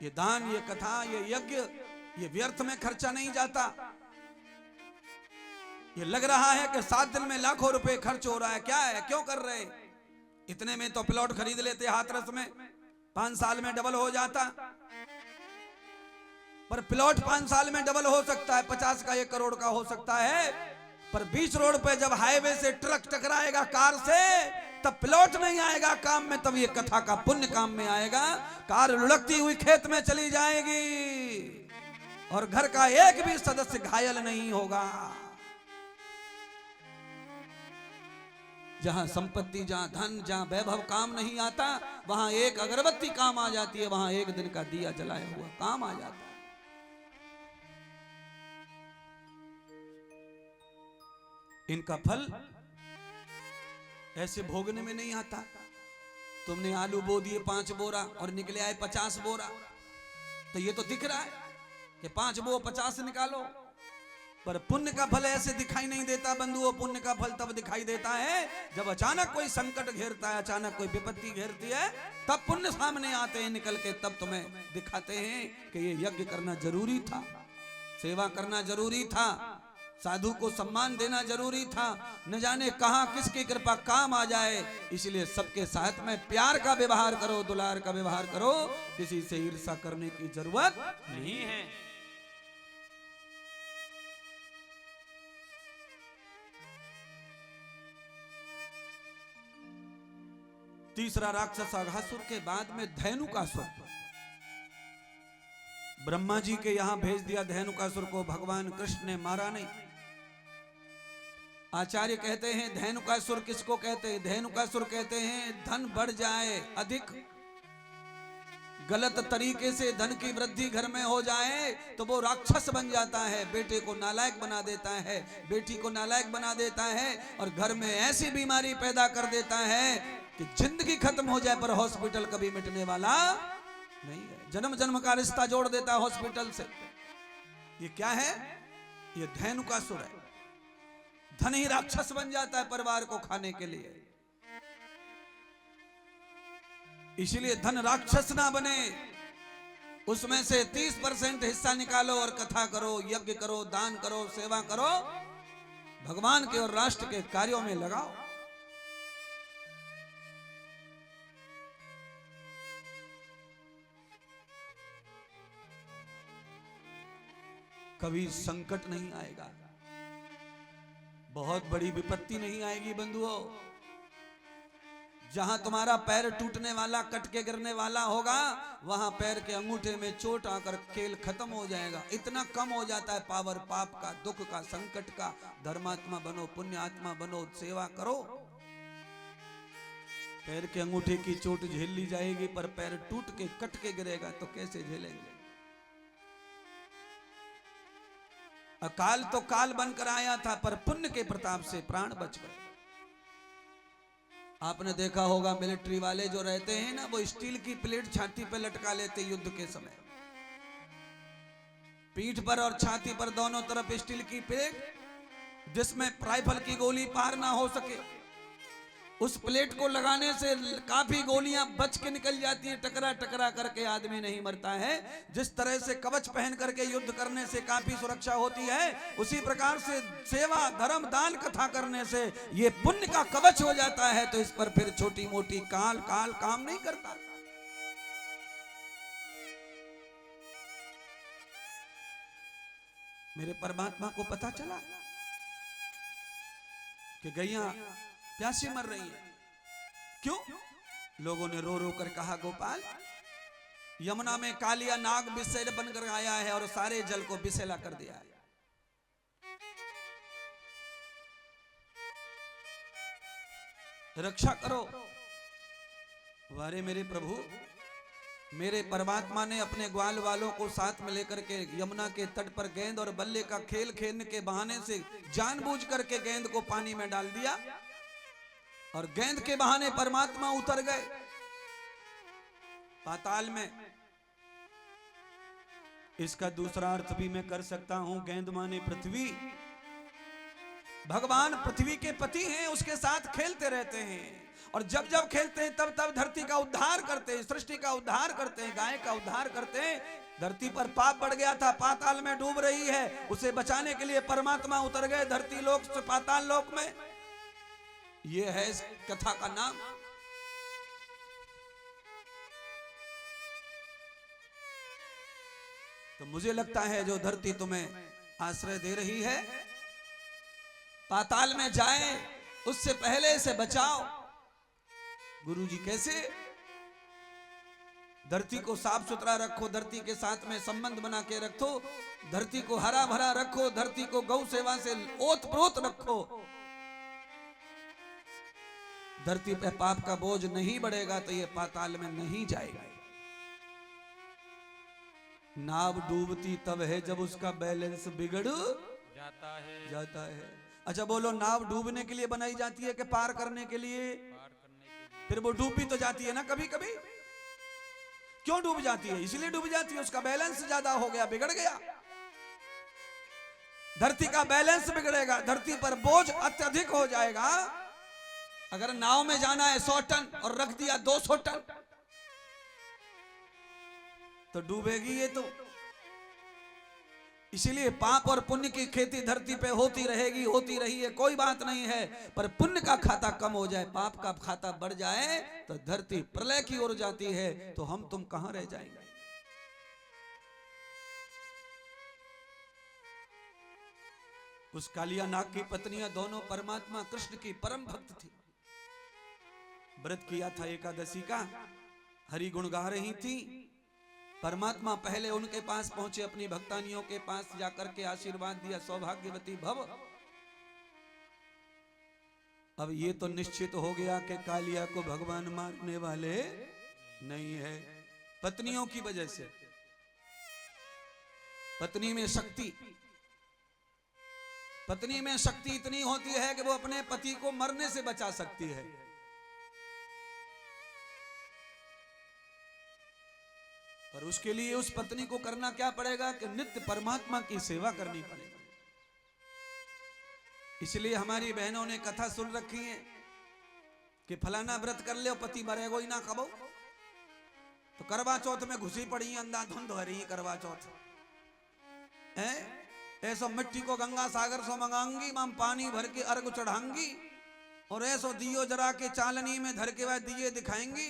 ये दान, ये कथा, ये यज्ञ, ये व्यर्थ में खर्चा नहीं जाता। ये लग रहा है कि 7 दिन में लाखों रुपए खर्च हो रहा है, क्या है, क्यों कर रहे? इतने में तो प्लॉट खरीद लेते हाथरस में, 5 साल में डबल हो जाता। पर प्लॉट 5 साल में डबल हो सकता है, 50 का 1 करोड़ का हो सकता है, पर 20 रोड पे जब हाईवे से ट्रक टकराएगा कार से, तब प्लॉट नहीं आएगा काम में, तब ये कथा का पुण्य काम में आएगा। कार लुढ़कती हुई खेत में चली जाएगी और घर का एक भी सदस्य घायल नहीं होगा। जहां संपत्ति, जहां धन, जहां वैभव काम नहीं आता, वहां एक अगरबत्ती काम आ जाती है, वहां एक दिन का दिया जलाया हुआ काम आ जाता है। इनका फल ऐसे भोगने में नहीं आता। तुमने आलू बो दिए 5 बोरा और निकले आए 50 बोरा, तो ये तो दिख रहा है कि 5 बो 50 निकालो, पर पुण्य का फल ऐसे दिखाई नहीं देता बंधुओं। पुण्य का फल तब दिखाई देता है जब अचानक कोई संकट घेरता है, अचानक कोई विपत्ति घेरती है, तब पुण्य सामने आते हैं निकल के, तब तुम्हें दिखाते हैं कि ये यज्ञ करना जरूरी था, सेवा करना जरूरी था, साधु को सम्मान देना जरूरी था, न जाने कहां किसकी कृपा काम आ जाए। इसलिए सबके साथ में प्यार का व्यवहार करो, दुलार का व्यवहार करो, किसी से ईर्ष्या करने की जरूरत नहीं है। तीसरा राक्षस अघासुर के बाद में धेनुकासुर। ब्रह्मा जी के यहां भेज दिया धेनुकासुर को, भगवान कृष्ण ने मारा नहीं। आचार्य कहते हैं धेनुकासुर किसको कहते हैं? धेनुकासुर कहते हैं धन बढ़ जाए, अधिक गलत तरीके से धन की वृद्धि घर में हो जाए तो वो राक्षस बन जाता है, बेटे को नालायक बना देता है, बेटी को नालायक बना देता है, और घर में ऐसी बीमारी पैदा कर देता है कि जिंदगी खत्म हो जाए पर हॉस्पिटल कभी मिटने वाला नहीं है। जन्म जन्म का रिश्ता जोड़ देता है हॉस्पिटल से। ये क्या है? ये धेनुकासुर है। धन ही राक्षस बन जाता है परिवार को खाने के लिए। इसलिए धन राक्षस ना बने, उसमें से 30% हिस्सा निकालो और कथा करो, यज्ञ करो, दान करो, सेवा करो, भगवान के और राष्ट्र के कार्यों में लगाओ। कभी संकट नहीं आएगा, बहुत बड़ी विपत्ति नहीं आएगी बंधुओं। जहां तुम्हारा पैर टूटने वाला, कट के गिरने वाला होगा, वहां पैर के अंगूठे में चोट आकर खेल खत्म हो जाएगा। इतना कम हो जाता है पावर पाप का, दुख का, संकट का। धर्मात्मा बनो, पुण्य आत्मा बनो, सेवा करो। पैर के अंगूठे की चोट झेल ली जाएगी, पर पैर टूट के कट के गिरेगा तो कैसे झेलेंगे? अकाल तो काल बनकर आया था, पर पुण्य के प्रताप से प्राण बच गए। आपने देखा होगा मिलिट्री वाले जो रहते हैं ना, वो स्टील की प्लेट छाती पे लटका लेते युद्ध के समय, पीठ पर और छाती पर दोनों तरफ स्टील की प्लेट, जिसमें राइफल की गोली पार ना हो सके। उस प्लेट को लगाने से काफी गोलियां बच के निकल जाती हैं, टकरा टकरा करके आदमी नहीं मरता है। जिस तरह से कवच पहन करके युद्ध करने से काफी सुरक्षा होती है, उसी प्रकार से सेवा, धर्म, दान, कथा करने से ये पुण्य का कवच हो जाता है। तो इस पर फिर छोटी मोटी काल काम नहीं करता। मेरे परमात्मा को पता चला कि गैया प्यासी मर रही है। क्यों? लोगों ने रो रो कर कहा, गोपाल, यमुना में कालिया नाग विषैला बनकर आया है और सारे जल को विषैला कर दिया है। रक्षा करो। वारे मेरे प्रभु, मेरे परमात्मा ने अपने ग्वाल वालों को साथ में लेकर के यमुना के तट पर गेंद और बल्ले का खेल खेलने के बहाने से जानबूझ करके गेंद को पानी में डाल दिया, और गेंद के बहाने परमात्मा उतर गए पाताल में। इसका दूसरा अर्थ भी मैं कर सकता हूं, गेंद माने पृथ्वी। भगवान पृथ्वी के पति हैं, उसके साथ खेलते रहते हैं। और जब जब खेलते हैं तब तब धरती का उद्धार करते हैं, सृष्टि का उद्धार करते हैं, गाय का उद्धार करते हैं। धरती पर पाप बढ़ गया था, पाताल में डूब रही है, उसे बचाने के लिए परमात्मा उतर गए धरती लोक से पाताल लोक में। यह है इस कथा का नाम। तो मुझे लगता है जो धरती तुम्हें आश्रय दे रही है, पाताल में जाए उससे पहले इसे बचाओ। गुरुजी कैसे? धरती को साफ सुथरा रखो, धरती के साथ में संबंध बना के रखो, धरती को हरा भरा रखो, धरती को गौ सेवा से ओत प्रोत रखो। धरती पे पाप का बोझ नहीं बढ़ेगा तो ये पाताल में नहीं जाएगा। नाव डूबती तब है जब उसका बैलेंस बिगड़ जाता है। अच्छा बोलो, नाव डूबने के लिए बनाई जाती है कि पार करने के लिए? फिर वो डूब भी तो जाती है ना कभी कभी। क्यों डूब जाती है? इसलिए डूब जाती है उसका बैलेंस ज्यादा हो गया, बिगड़ गया। धरती का बैलेंस बिगड़ेगा, धरती पर बोझ अत्यधिक हो जाएगा। अगर नाव में जाना है 100 टन और रख दिया 200 टन तो डूबेगी ये तो। इसीलिए पाप और पुण्य की खेती धरती पे होती रहेगी, होती रही है, कोई बात नहीं है। पर पुण्य का खाता कम हो जाए, पाप का खाता बढ़ जाए तो धरती प्रलय की ओर जाती है, तो हम तुम कहां रह जाएंगे। उस कालिया नाग की पत्नियां दोनों परमात्मा कृष्ण की परम भक्त थी। व्रत किया था एकादशी का, हरि गुण गा रही थी। परमात्मा पहले उनके पास पहुंचे, अपनी भक्तानियों के पास जाकर के आशीर्वाद दिया, सौभाग्यवती भव। अब ये तो निश्चित हो गया कि कालिया को भगवान मारने वाले नहीं है। पत्नियों की वजह से, पत्नी में शक्ति, पत्नी में शक्ति इतनी होती है कि वो अपने पति को मरने से बचा सकती है। पर उसके लिए उस पत्नी को करना क्या पड़ेगा कि नित्य परमात्मा की सेवा करनी पड़ेगी। इसलिए हमारी बहनों ने कथा सुन रखी है कि फलाना व्रत कर ले पति मरेगो ही ना कबो। तो करवा चौथ में घुसी पड़ी अंधाधुंध हो रही करवा चौथ है। ऐसो मिट्टी को गंगा सागर सो मंगाऊंगी, मां पानी भर के अर्घ चढ़ाऊंगी, और ऐसो दियो जरा के चालनी में धर के बाद दिए दिखाएंगी।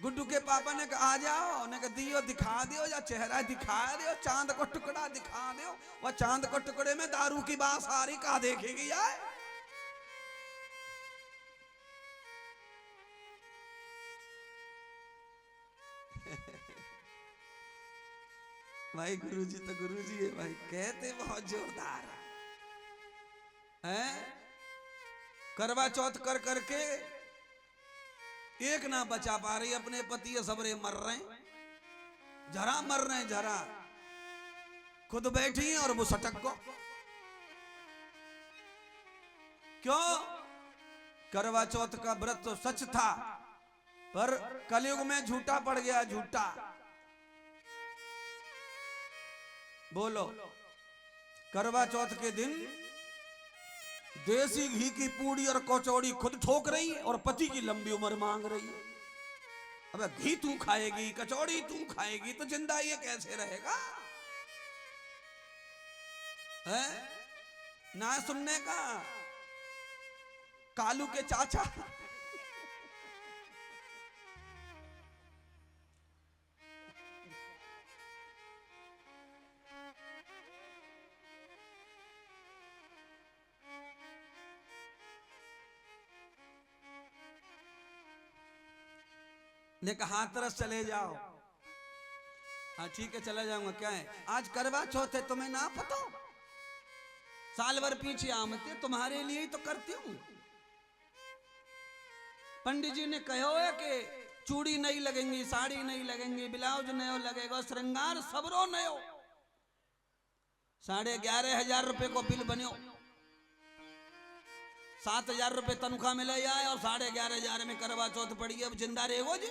गुड्डू के पापा ने कहा आ जाओ, ने कहा दियो दिखा दियो या चेहरा दिखा दियो, चांद को टुकड़ा दिखा दियो। वह चांद को टुकड़े में दारू की बात आ रही, कहा देखेगी यार। भाई गुरुजी तो गुरुजी है भाई, कहते बहुत जोरदार है। करवा चौथ कर करके एक ना बचा पा रही अपने पति, सबरे मर रहे, जरा मर रहे, जरा खुद बैठी और वो सटक को। क्यों? करवा चौथ का व्रत तो सच था, पर कलयुग में झूठा पड़ गया, झूठा। बोलो, करवा चौथ के दिन देसी घी की पूड़ी और कचौड़ी खुद ठोक रही है और पति की लंबी उम्र मांग रही है। अबे घी तू खाएगी, कचौड़ी तू खाएगी, तो जिंदा ये कैसे रहेगा? है ना सुनने का कालू के चाचा। ने कहा तरस चले जाओ। हाँ ठीक है चला जाऊंगा, क्या है आज करवा चौथ है, तुम्हें ना पता? साल भर पीछे आमते तुम्हारे लिए ही तो करती हूं। पंडित जी ने कहो है कि चूड़ी नहीं लगेंगी, साड़ी नहीं लगेंगी, ब्लाउज नयो लगेगा, श्रृंगार सबरो नयो। 11,500 रुपए को बिल बनो, 7,000 रुपए तनख्वाह मिले जाए और 11,500 में करवा चौथ पड़ी। अब जिंदा रहेगो जी?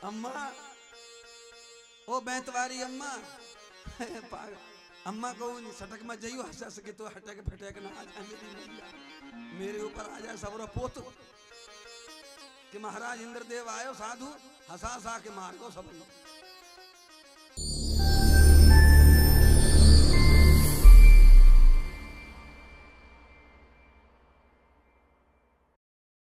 अम्मा ओ बैंतवारी अम्मा अम्मा को सटक में जाइयो हंस के तो हटक फटक ना आ जाए मेरी मैया मेरे ऊपर आ जाए सबरो पोत कि महाराज इंद्रदेव आयो साधु हंसा सा के मार को सब